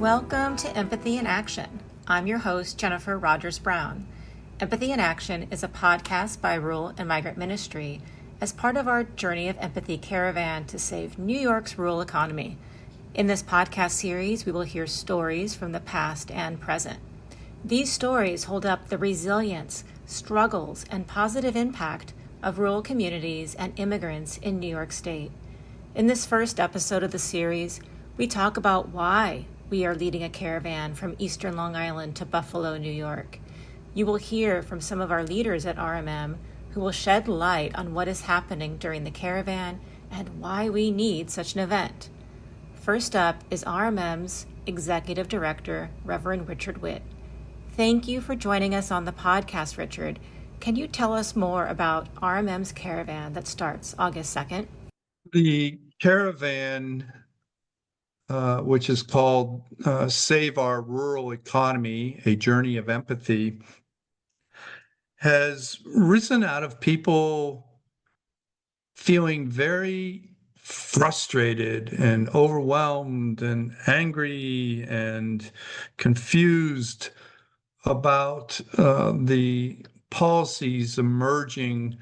Welcome to Empathy in Action. I'm your host, Jennifer Rogers Brown. Empathy in Action is a podcast by Rural and Migrant Ministry as part of our Journey of Empathy Caravan to save New York's rural economy. In this podcast series, we will hear stories from the past and present. These stories hold up the resilience, struggles, and positive impact of rural communities and immigrants in New York State. In this first episode of the series, we talk about why we are leading a caravan from Eastern Long Island to Buffalo, New York. You will hear from some of our leaders at RMM who will shed light on what is happening during the caravan and why we need such an event. First up is RMM's Executive Director, Reverend Richard Witt. Thank you for joining us on the podcast, Richard. Can you tell us more about RMM's caravan that starts August 2nd? The caravan, which is called Save Our Rural Economy, A Journey of Empathy, has risen out of people feeling very frustrated and overwhelmed and angry and confused about the policies emerging,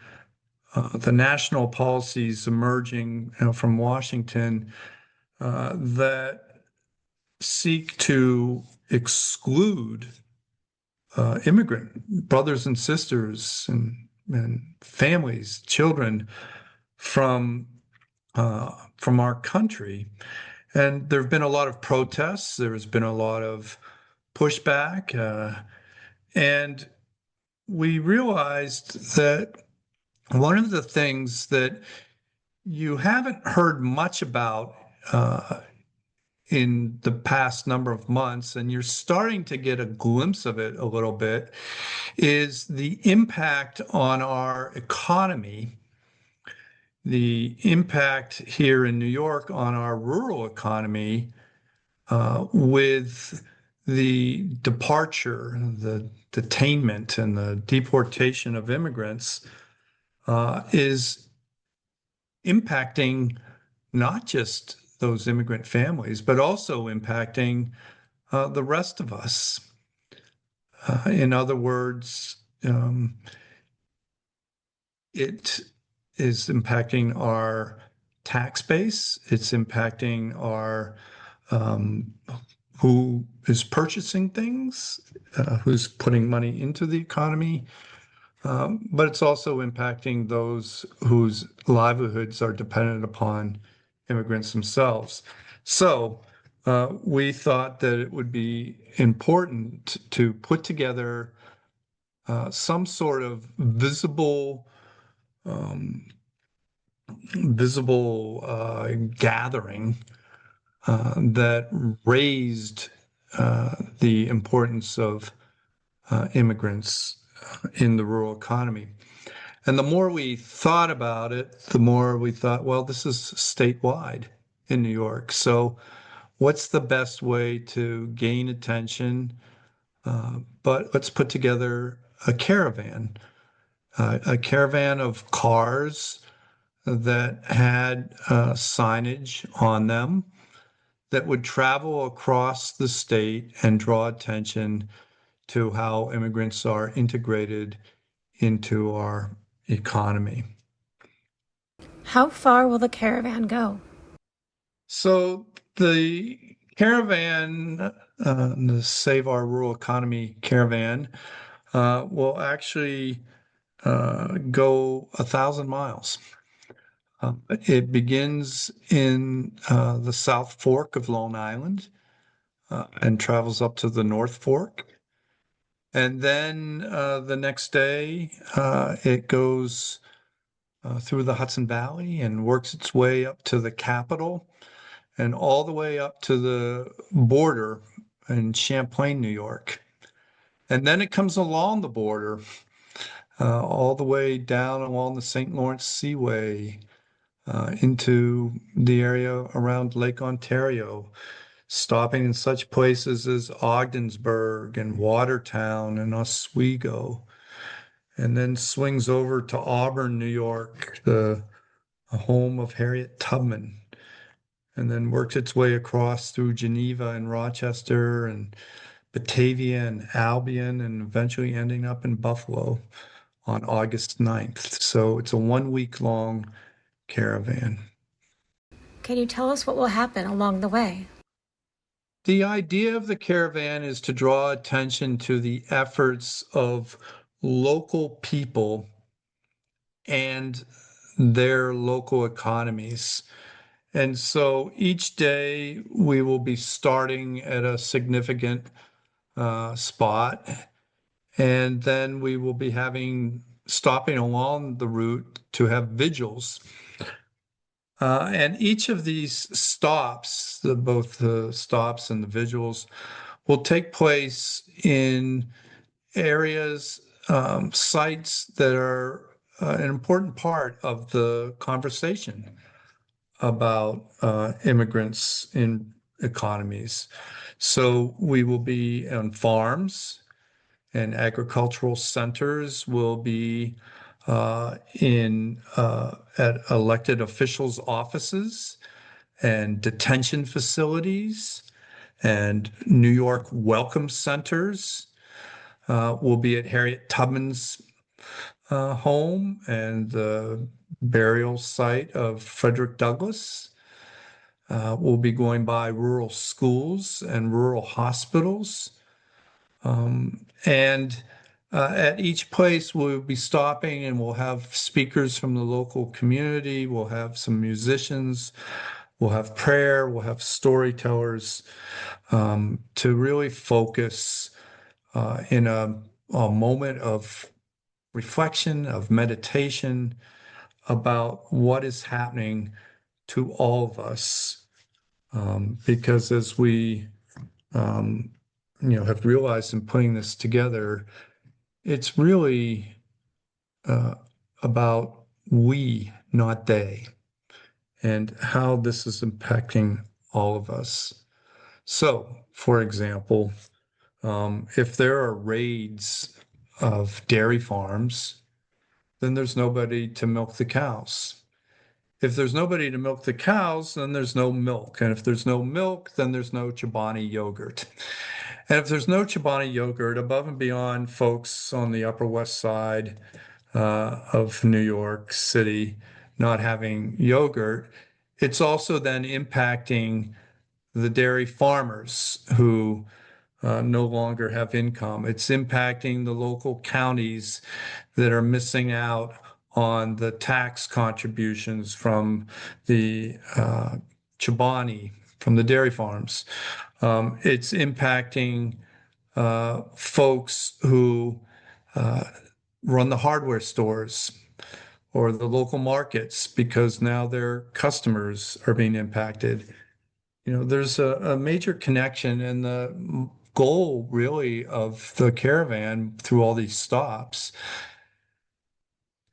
the national policies emerging from Washington that seek to exclude immigrant brothers and sisters and families, children from our country. And there have been a lot of protests. There has been a lot of pushback. And we realized that one of the things that you haven't heard much about in the past number of months, and you're starting to get a glimpse of it a little bit, is the impact on our economy, the impact here in New York on our rural economy with the departure, the detainment, and the deportation of immigrants is impacting not just those immigrant families, but also impacting the rest of us. In other words, it is impacting our tax base. It's impacting our who is purchasing things, who's putting money into the economy. But it's also impacting those whose livelihoods are dependent upon immigrants themselves. So we thought that it would be important to put together some sort of visible gathering that raised the importance of immigrants in the rural economy. And the more we thought about it, the more we thought, well, this is statewide in New York. So what's the best way to gain attention? But let's put together a caravan of cars that had signage on them that would travel across the state and draw attention to how immigrants are integrated into our economy. How far will the caravan go? So the caravan, the Save Our Rural Economy caravan, will actually go 1,000 miles. It begins in the South Fork of Long Island and travels up to the North Fork. And then the next day, it goes through the Hudson Valley and works its way up to the Capitol and all the way up to the border in Champlain, New York. And then it comes along the border, all the way down along the St. Lawrence Seaway into the area around Lake Ontario, stopping in such places as Ogdensburg and Watertown and Oswego, and then swings over to Auburn, New York, the home of Harriet Tubman, and then worked its way across through Geneva and Rochester and Batavia and Albion, and eventually ending up in Buffalo on August 9th. So it's a 1 week long caravan. Can you tell us what will happen along the way? The idea of the caravan is to draw attention to the efforts of local people and their local economies. And so each day we will be starting at a significant spot, and then we will be stopping along the route to have vigils. And each of these stops, both the stops and the vigils, will take place in areas, sites that are an important part of the conversation about immigrants in economies. So we will be on farms and agricultural centers. Will be at elected officials' offices and detention facilities and New York welcome centers. We'll be at Harriet Tubman's home and the burial site of Frederick Douglass. We'll be going by rural schools and rural hospitals. And at each place, we'll be stopping and we'll have speakers from the local community. We'll have some musicians. We'll have prayer. We'll have storytellers to really focus in a moment of reflection, of meditation about what is happening to all of us. Because as we have realized in putting this together, it's really about we, not they, and how this is impacting all of us. So, for example, if there are raids of dairy farms, then there's nobody to milk the cows. If there's nobody to milk the cows, then there's no milk. And if there's no milk, then there's no Chobani yogurt. And if there's no Chobani yogurt, above and beyond folks on the Upper West Side of New York City not having yogurt, it's also then impacting the dairy farmers who no longer have income. It's impacting the local counties that are missing out on the tax contributions from the Chobani, from the dairy farms. It's impacting folks who run the hardware stores or the local markets because now their customers are being impacted. There's a major connection, and the goal really of the caravan through all these stops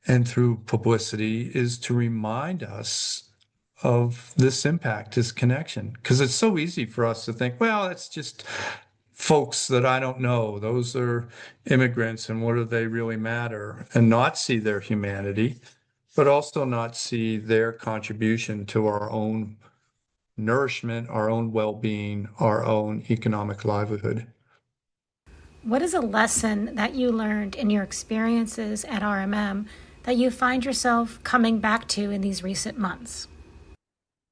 and through publicity is to remind us of this impact, this connection. Because it's so easy for us to think, well, it's just folks that I don't know. Those are immigrants, and what do they really matter? And not see their humanity, but also not see their contribution to our own nourishment, our own well-being, our own economic livelihood. What is a lesson that you learned in your experiences at RMM that you find yourself coming back to in these recent months?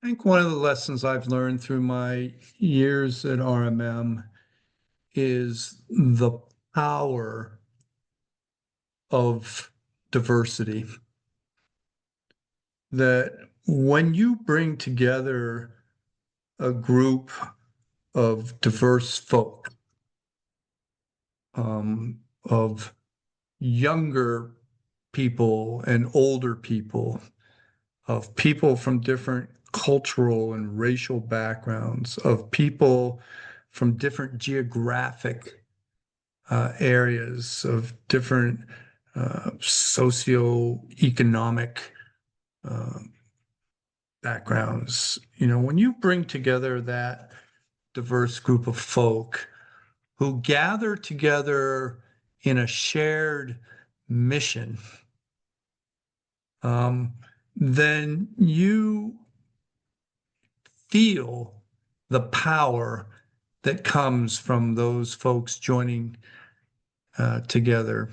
I think one of the lessons I've learned through my years at RMM is the power of diversity. That when you bring together a group of diverse folk, of younger people and older people, of people from different cultural and racial backgrounds, of people from different geographic areas, of different socioeconomic backgrounds. When you bring together that diverse group of folk who gather together in a shared mission, then you feel the power that comes from those folks joining together.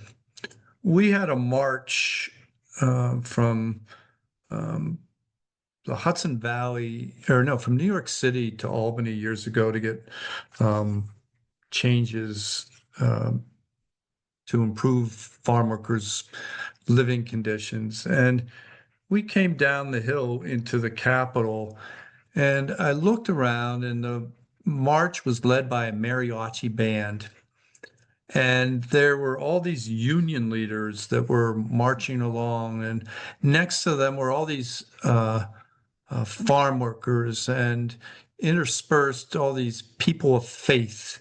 We had a march from um, the Hudson Valley, or no, from New York City to Albany years ago to get changes to improve farm workers' living conditions. And we came down the hill into the Capitol, and I looked around, and the march was led by a mariachi band. And there were all these union leaders that were marching along, and next to them were all these farm workers, and interspersed all these people of faith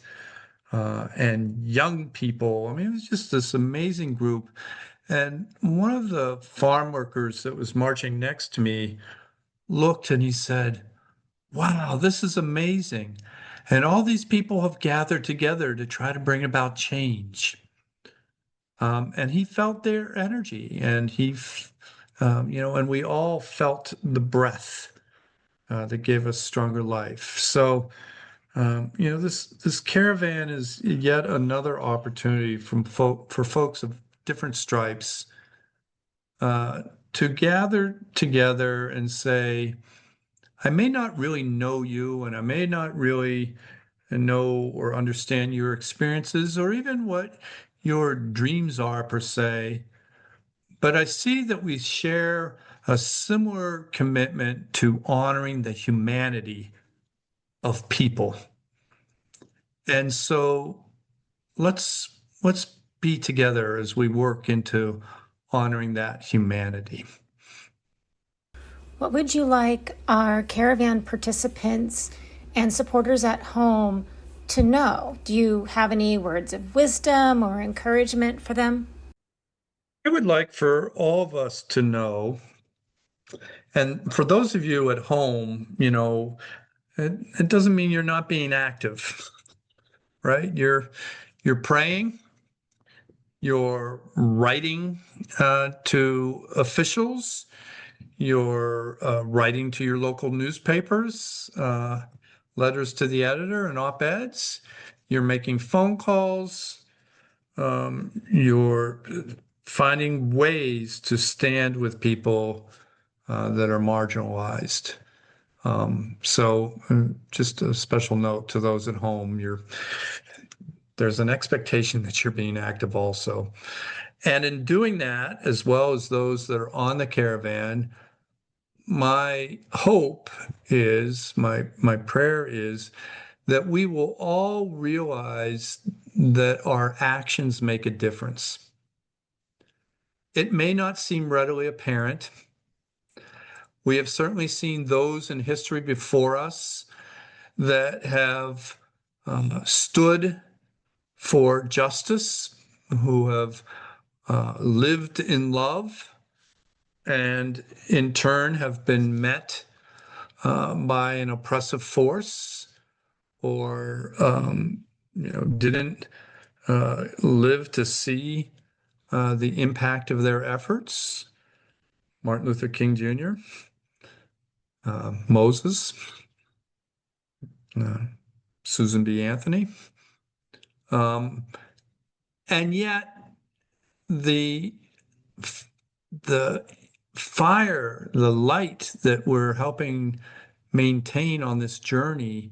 and young people. I mean, it was just this amazing group. And one of the farm workers that was marching next to me looked and he said, "Wow, this is amazing. And all these people have gathered together to try to bring about change." And he felt their energy, and and we all felt the breath that gave us stronger life. So, this caravan is yet another opportunity for folks of different stripes to gather together and say, I may not really know you, and I may not really know or understand your experiences or even what your dreams are per se, but I see that we share a similar commitment to honoring the humanity of people. And so let's be together as we work into honoring that humanity. What would you like our caravan participants and supporters at home to know? Do you have any words of wisdom or encouragement for them? I would like for all of us to know, and for those of you at home, it doesn't mean you're not being active, right? You're praying, you're writing to officials, you're writing to your local newspapers, letters to the editor and op-eds, you're making phone calls, you're finding ways to stand with people that are marginalized. So just a special note to those at home, there's an expectation that you're being active also. And in doing that, as well as those that are on the caravan, my hope is, my prayer is that we will all realize that our actions make a difference. It may not seem readily apparent. We have certainly seen those in history before us that have stood for justice, who have lived in love, and in turn have been met by an oppressive force, or didn't live to see the impact of their efforts. Martin Luther King Jr., Moses, Susan B. Anthony. And yet the fire, the light that we're helping maintain on this journey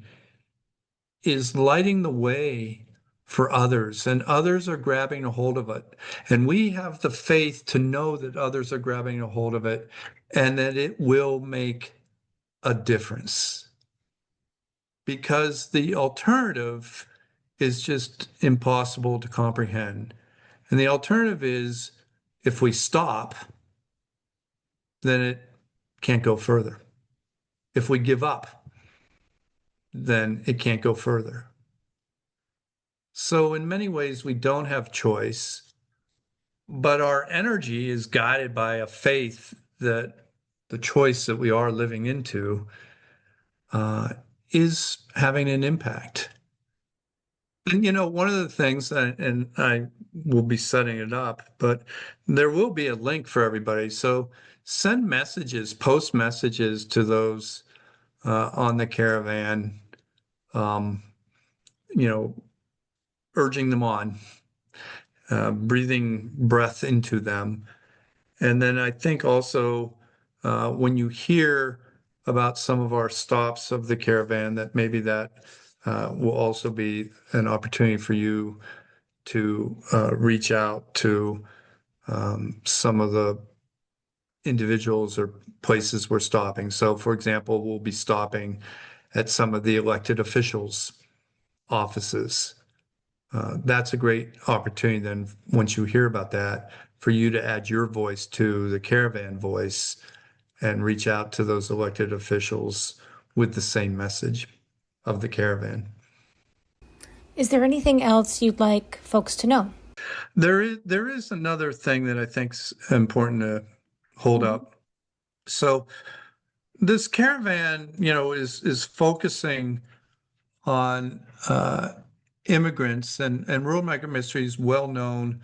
is lighting the way for others, and others are grabbing a hold of it. And we have the faith to know that others are grabbing a hold of it and that it will make a difference. Because the alternative is just impossible to comprehend. And the alternative is, if we stop, then it can't go further. If we give up, then it can't go further. So in many ways, we don't have choice, but our energy is guided by a faith that the choice that we are living into is having an impact. And one of the things, and I will be setting it up, but there will be a link for everybody. So send messages, post messages to those on the caravan, um, you know, urging them on, breathing breath into them. And then I think also when you hear about some of our stops of the caravan, that maybe that will also be an opportunity for you to reach out to some of the individuals or places we're stopping. So, for example, we'll be stopping at some of the elected officials' offices. That's a great opportunity then, once you hear about that, for you to add your voice to the caravan voice and reach out to those elected officials with the same message of the caravan. Is there anything else you'd like folks to know? There is another thing that I think's important to hold up. So this caravan, is focusing on immigrants, and Rural Migrant Ministry is well known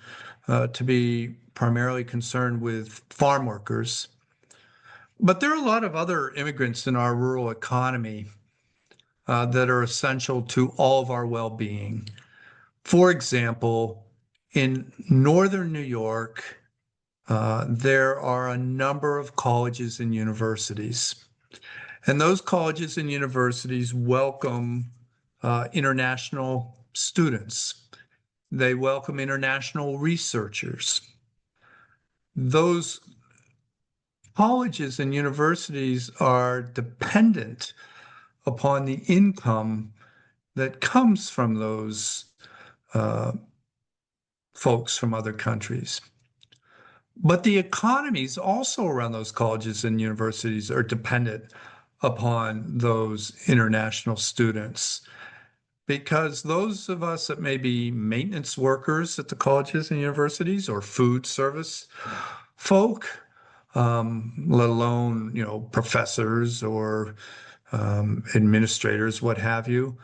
to be primarily concerned with farm workers. But there are a lot of other immigrants in our rural economy that are essential to all of our well-being. For example, in northern New York, there are a number of colleges and universities. And those colleges and universities welcome international students. They welcome international researchers. Those colleges and universities are dependent upon the income that comes from those folks from other countries. But the economies also around those colleges and universities are dependent upon those international students, because those of us that may be maintenance workers at the colleges and universities or food service folk, let alone, professors or administrators, what have you,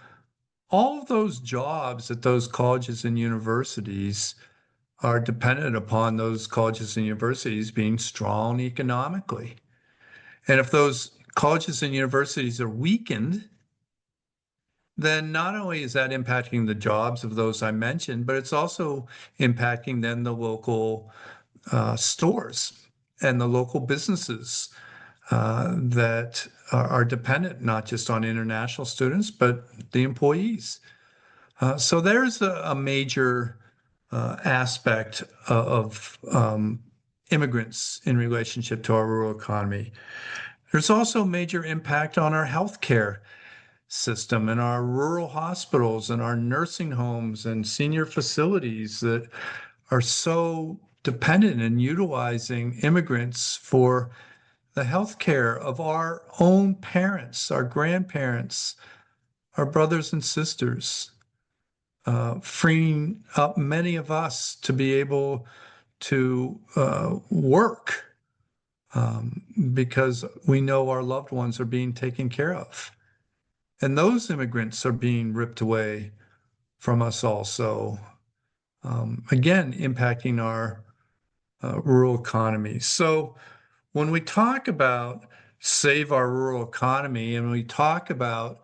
all of those jobs at those colleges and universities are dependent upon those colleges and universities being strong economically. And if those colleges and universities are weakened, then not only is that impacting the jobs of those I mentioned, but it's also impacting then the local stores and the local businesses that are dependent not just on international students, but the employees. So there's a major aspect of immigrants in relationship to our rural economy. There's also a major impact on our healthcare system and our rural hospitals and our nursing homes and senior facilities that are so dependent and utilizing immigrants for the healthcare of our own parents, our grandparents, our brothers and sisters, freeing up many of us to be able to work because we know our loved ones are being taken care of. And those immigrants are being ripped away from us also, again, impacting our rural economy. So when we talk about save our rural economy and we talk about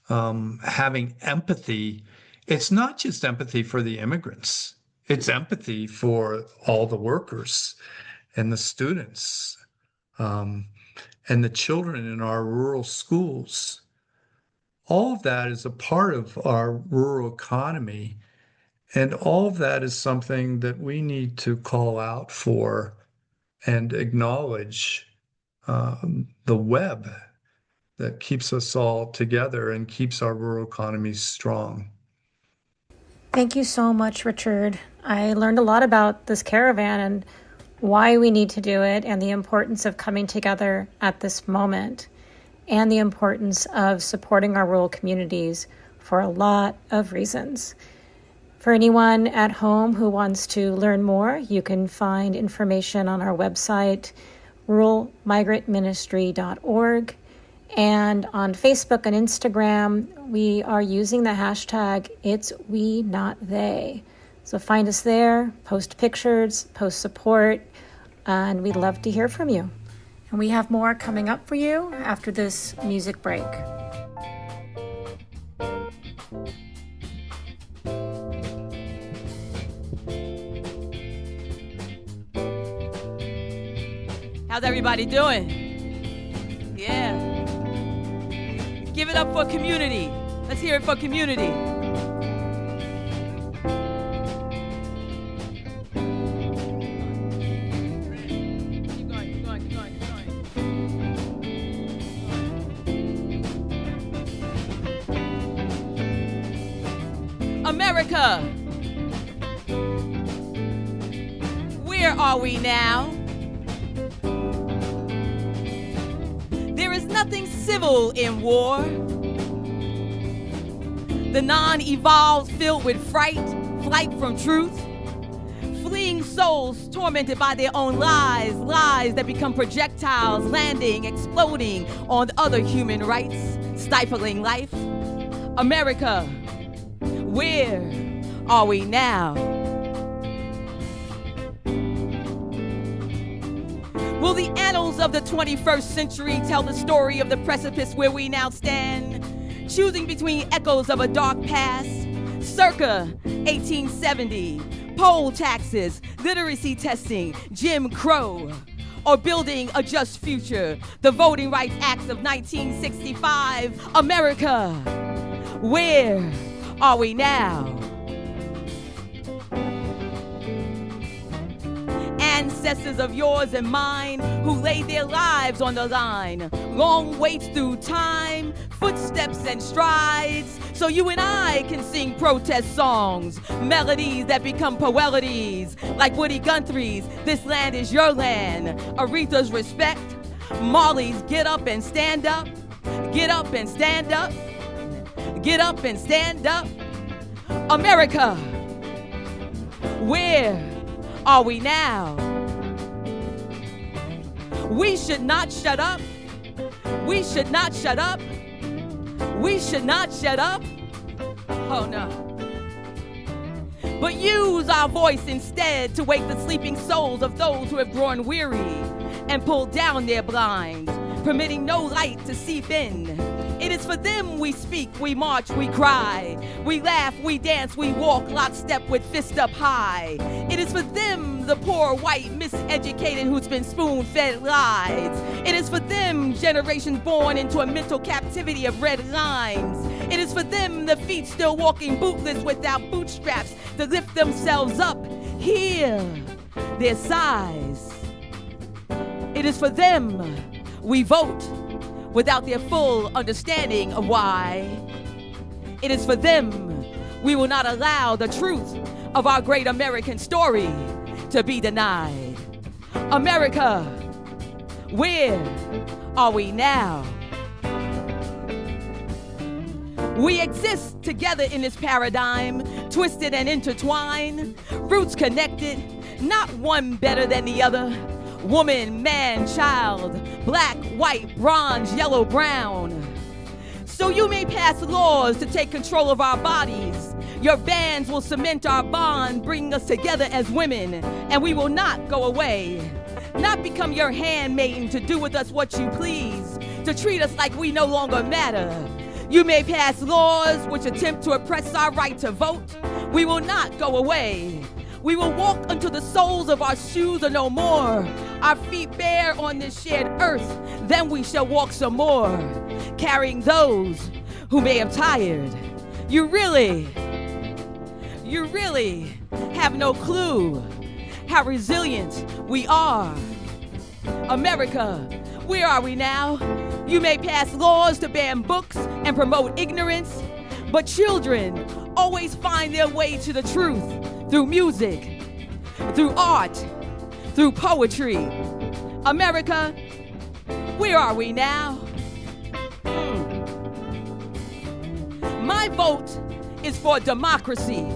having empathy, it's not just empathy for the immigrants. It's empathy for all the workers and the students and the children in our rural schools. All of that is a part of our rural economy. And all of that is something that we need to call out for and acknowledge the web that keeps us all together and keeps our rural economies strong. Thank you so much, Richard. I learned a lot about this caravan and why we need to do it and the importance of coming together at this moment and the importance of supporting our rural communities for a lot of reasons. For anyone at home who wants to learn more, you can find information on our website, ruralmigrantministry.org. And on Facebook and Instagram, we are using the hashtag It's We Not They. So find us there, post pictures, post support, and we'd love to hear from you. And we have more coming up for you after this music break. How's everybody doing? Yeah. Give it up for community. Let's hear it for community. Keep going, keep going, keep going, keep going. America. Where are we now? Nothing civil in war. The non-evolved filled with fright, flight from truth, fleeing souls tormented by their own lies, lies that become projectiles, landing, exploding on other human rights, stifling life. America, where are we now? Will the annals of the 21st century tell the story of the precipice where we now stand, choosing between echoes of a dark past, circa 1870, poll taxes, literacy testing, Jim Crow, or building a just future, the Voting Rights Acts of 1965? America, where are we now? Ancestors of yours and mine who laid their lives on the line, long waits through time, footsteps and strides, so you and I can sing protest songs, melodies that become poelities, like Woody Guthrie's This Land Is Your Land, Aretha's Respect, Marley's Get Up and Stand Up, Get Up and Stand Up, Get Up and Stand Up. America, where are we now? We should not shut up. We should not shut up. We should not shut up. Oh no. But use our voice instead to wake the sleeping souls of those who have grown weary and pulled down their blinds, permitting no light to seep in. It is for them we speak, we march, we cry. We laugh, we dance, we walk lockstep with fist up high. It is for them, the poor, white, miseducated who's been spoon-fed lies. It is for them, generation born into a mental captivity of red lines. It is for them, the feet still walking bootless without bootstraps to lift themselves up. Hear their sighs. It is for them we vote without their full understanding of why. It is for them we will not allow the truth of our great American story to be denied. America, where are we now? We exist together in this paradigm, twisted and intertwined, roots connected, not one better than the other. Woman, man, child, black, white, bronze, yellow, brown. So you may pass laws to take control of our bodies. Your bans will cement our bond, bring us together as women, and we will not go away. Not become your handmaiden to do with us what you please, to treat us like we no longer matter. You may pass laws which attempt to oppress our right to vote. We will not go away. We will walk until the soles of our shoes are no more. Our feet bare on this shared earth, then we shall walk some more, carrying those who may have tired. You really have no clue how resilient we are. America, where are we now? You may pass laws to ban books and promote ignorance, but children always find their way to the truth through music, through art, through poetry. America, where are we now? My vote is for democracy,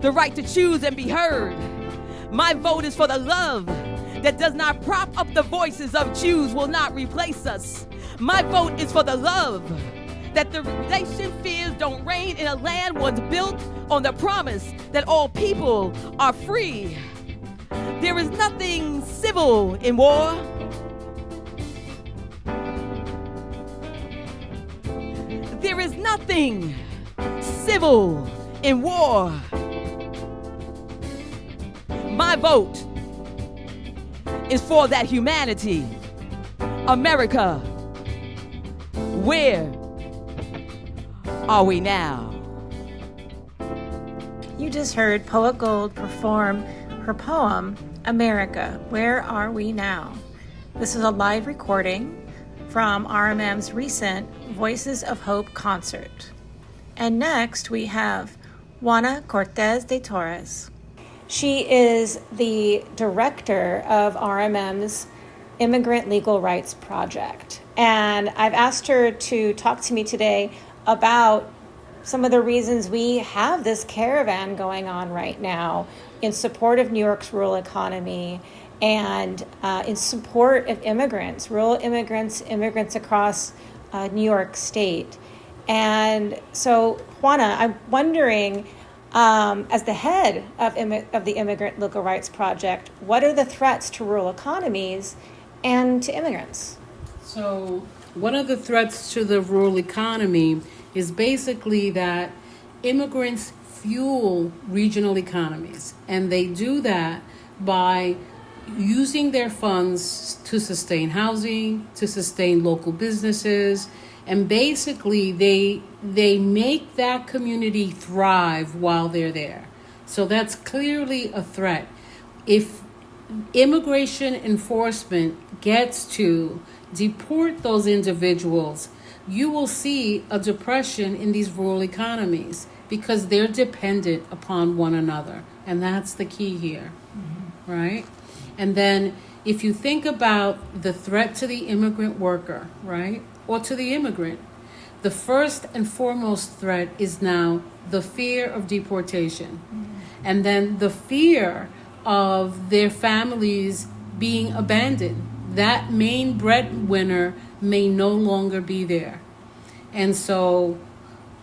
the right to choose and be heard. My vote is for the love that does not prop up the voices of Jews will not replace us. My vote is for the love that the relation fears don't reign in a land once built on the promise that all people are free. There is nothing civil in war. nothing civil in war. My vote is for that humanity. America, where are we now? You just heard Poet Gold perform her poem, America, Where Are We Now? This is a live recording from RMM's recent Voices of Hope concert. And next we have Juana Cortes de Torres. She is the director of RMM's Immigrant Legal Rights Project. And I've asked her to talk to me today about some of the reasons we have this caravan going on right now in support of New York's rural economy and in support of immigrants, rural immigrants, immigrants across New York State. And so, Juana, I'm wondering, as the head of the Immigrant Legal Rights Project, what are the threats to rural economies and to immigrants? So one of the threats to the rural economy is basically that immigrants fuel regional economies, and they do that by using their funds to sustain housing, to sustain local businesses, and basically they make that community thrive while they're there. So that's clearly a threat. If immigration enforcement gets to deport those individuals, you will see a depression in these rural economies because they're dependent upon one another. And that's the key here, right? And then if you think about the threat to the immigrant worker, right, or to the immigrant, the first and foremost threat is now the fear of deportation. And then the fear of their families being abandoned. That main breadwinner may no longer be there. And so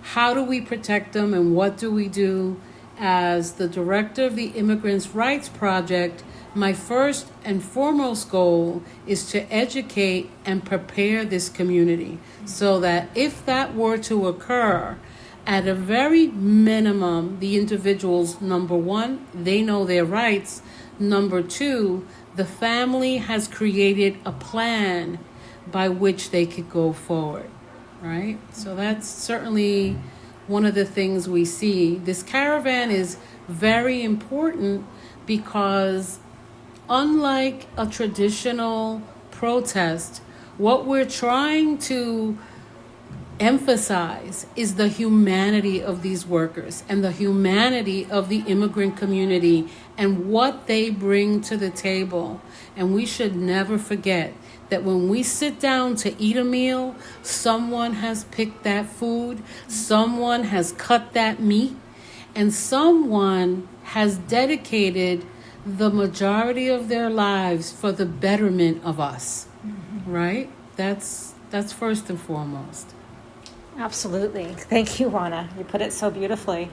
how do we protect them, and what do we do? As the director of the Immigrant Rights Project, my first and foremost goal is to educate and prepare this community so that if that were to occur, at a very minimum, the individuals, number one, they know their rights. Number two, the family has created a plan by which they could go forward, right? So that's certainly one of the things we see. This caravan is very important because unlike a traditional protest, what we're trying to emphasize is the humanity of these workers and the humanity of the immigrant community and what they bring to the table. And we should never forget that when we sit down to eat a meal, someone has picked that food, someone has cut that meat, and someone has dedicated the majority of their lives for the betterment of us, right? That's first and foremost. Absolutely. Thank you, Juana. You put it so beautifully.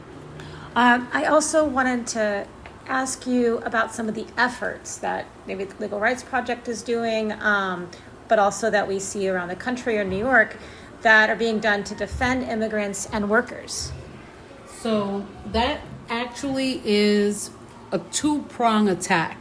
I also wanted to ask you about some of the efforts that maybe the Legal Rights Project is doing, but also that we see around the country or New York that are being done to defend immigrants and workers. So that actually is a two-prong attack.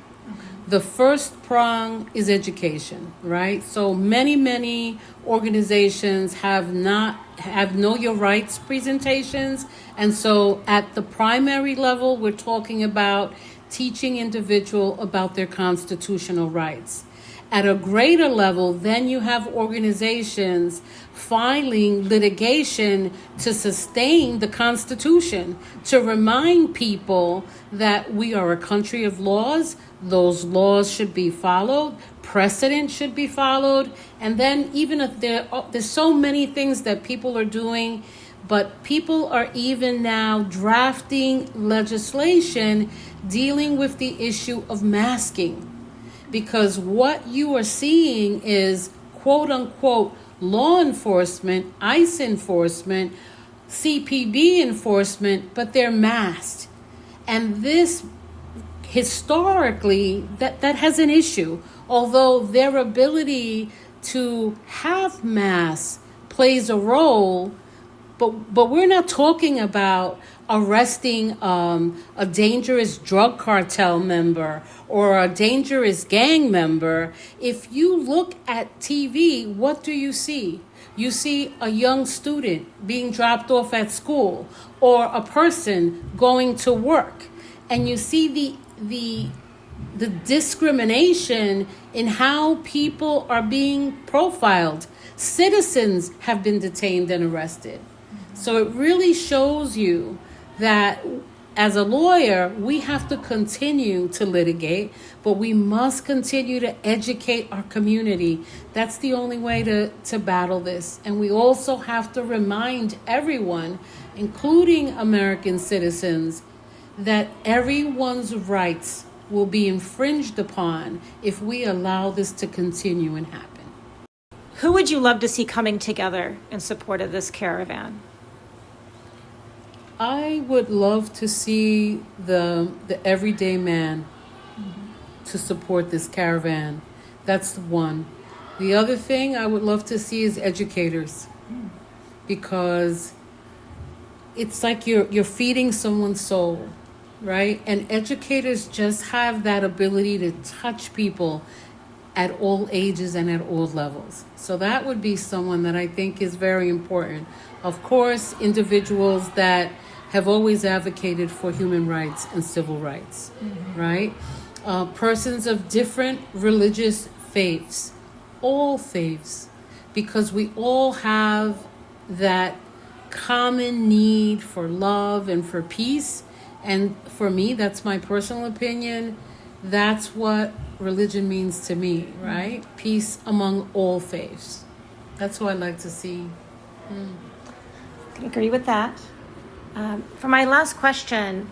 The first prong is education, right? So many organizations have Know Your Rights presentations. And so at the primary level, we're talking about teaching individuals about their constitutional rights. At a greater level, then you have organizations filing litigation to sustain the Constitution, to remind people that we are a country of laws. Those laws should be followed. Precedent should be followed. And then even if there's so many things that people are doing, but people are even now drafting legislation dealing with the issue of masking. Because what you are seeing is, quote unquote, law enforcement, ICE enforcement, CPB enforcement, but they're masked. And this, historically, that has an issue. Although their ability to have masks plays a role, But we're not talking about arresting a dangerous drug cartel member or a dangerous gang member. If you look at TV, what do you see? You see a young student being dropped off at school or a person going to work. And you see the discrimination in how people are being profiled. Citizens have been detained and arrested. So it really shows you that as a lawyer, we have to continue to litigate, but we must continue to educate our community. That's the only way to battle this. And we also have to remind everyone, including American citizens, that everyone's rights will be infringed upon if we allow this to continue and happen. Who would you love to see coming together in support of this caravan? I would love to see the everyday man to support this caravan. That's the one. The other thing I would love to see is educators, because it's like you're feeding someone's soul, right? And educators just have that ability to touch people at all ages and at all levels. So that would be someone that I think is very important. Of course, individuals that have always advocated for human rights and civil rights, right? Persons of different religious faiths, all faiths, because we all have that common need for love and for peace. And for me, that's my personal opinion, that's what religion means to me, right? Peace among all faiths. That's what I'd like to see. I can agree with that. For my last question,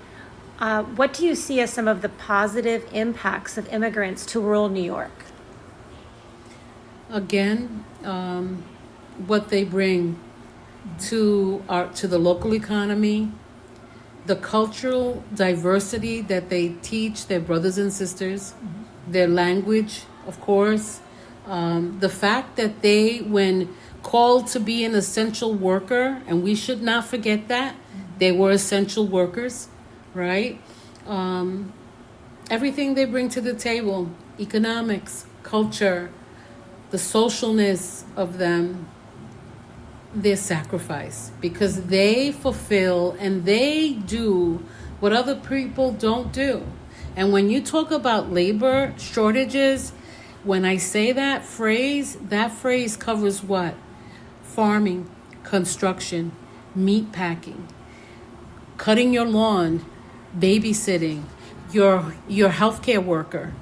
what do you see as some of the positive impacts of immigrants to rural New York? Again, what they bring to the local economy, the cultural diversity that they teach their brothers and sisters, their language, of course, the fact that they, when called to be an essential worker, and we should not forget that, they were essential workers, right? Everything they bring to the table, economics, culture, the socialness of them, their sacrifice, because they fulfill and they do what other people don't do. And when you talk about labor shortages, when I say that phrase covers what? Farming, construction, meat packing, cutting your lawn, babysitting, your healthcare worker.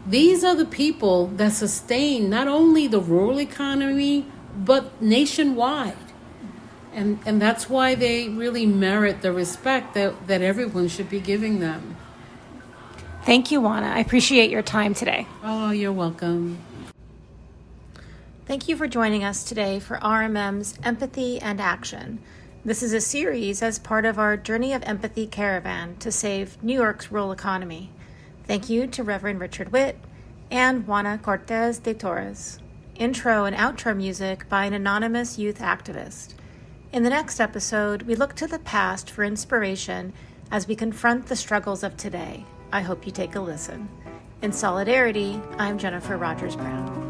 These are the people that sustain not only the rural economy, but nationwide. And that's why they really merit the respect that everyone should be giving them. Thank you, Juana. I appreciate your time today. Oh, you're welcome. Thank you for joining us today for RMM's Empathy and Action. This is a series as part of our Journey of Empathy Caravan to save New York's rural economy. Thank you to Reverend Richard Witt and Juana Cortes de Torres. Intro and outro music by an anonymous youth activist. In the next episode, we look to the past for inspiration as we confront the struggles of today. I hope you take a listen. In solidarity, I'm Jennifer Rogers Brown.